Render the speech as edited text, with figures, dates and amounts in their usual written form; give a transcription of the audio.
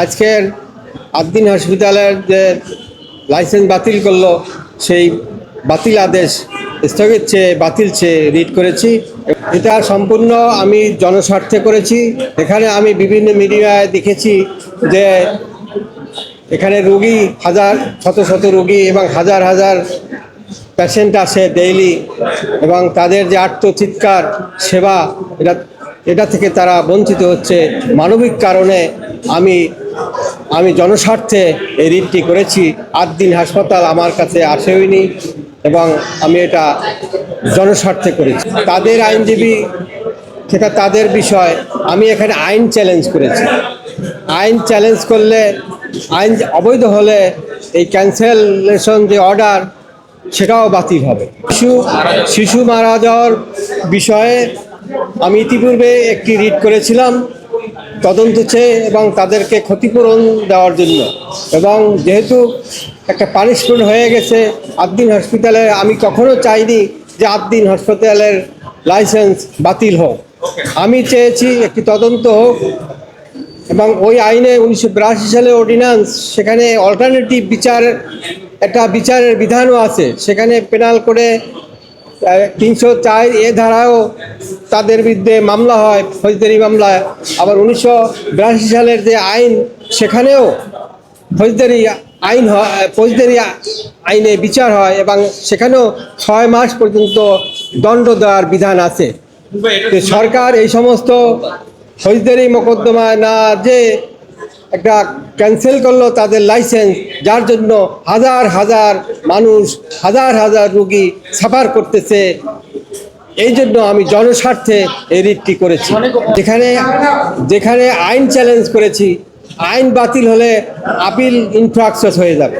আজকের আদ্দিন হসপিটালের যে লাইসেন্স বাতিল করলো, সেই বাতিল আদেশ স্থগিত চেয়ে বাতিল চেয়ে রিট করেছি। এটা সম্পূর্ণ আমি জনস্বার্থে করেছি। এখানে আমি বিভিন্ন মিডিয়ায় দেখেছি যে এখানে রোগী শত শত রোগী এবং হাজার হাজার পেশেন্ট আসে ডেইলি, এবং তাদের যে আর্তচিৎকার সেবা, এটা থেকে তারা বঞ্চিত হচ্ছে। মানবিক কারণে আমি জনস্বার্থে এই রিটটি করেছি। আদ্দিন হাসপাতাল আমার কাছে আসেওনি এবং আমি এটা জনস্বার্থে করেছি। তাদের আইনজীবী, সেটা তাদের বিষয়। আমি এখানে আইন চ্যালেঞ্জ করেছি। আইন চ্যালেঞ্জ করলে, আইন অবৈধ হলে এই ক্যান্সেলেশন যে অর্ডার, সেটাও বাতিল হবে। শিশু মারা যাওয়ার বিষয়ে আমি ইতিপূর্বে একটি রিট করেছিলাম তদন্ত চেয়ে এবং তাদেরকে ক্ষতিপূরণ দেওয়ার জন্য। এবং যেহেতু একটা পানিশমেন্ট হয়ে গেছে আদ্দিন হসপিটালে, আমি কখনো চাইনি যে আদ্দিন হসপিটালের লাইসেন্স বাতিল হোক। আমি চেয়েছি একটি তদন্ত হোক, এবং ওই আইনে 1982 সালে অর্ডিন্যান্স, সেখানে অল্টারনেটিভ বিচারের বিধানও আছে। সেখানে পেনাল করে 304 এ ধারাও তাদের বিরুদ্ধে মামলা হয়, ফৌজদারি মামলায়। আবার 1982 সালের যে আইন, সেখানেও ফৌজদারি আইনে বিচার হয়, এবং সেখানেও 6 মাস পর্যন্ত দণ্ড দেওয়ার বিধান আছে। সরকার এই সমস্ত ফৌজদারি মোকদ্দমায় না যে একটা ক্যান্সেল করলো তাদের লাইসেন্স, যার জন্য হাজার হাজার মানুষ, হাজার হাজার রোগী সাফার করতেছে। এই জন্য আমি জনস্বার্থে এই রিটটি করেছি। যেখানে আইন চ্যালেঞ্জ করেছি, আইন বাতিল হলে আপিল ইনফ্রাক্সস হয়ে যাবে।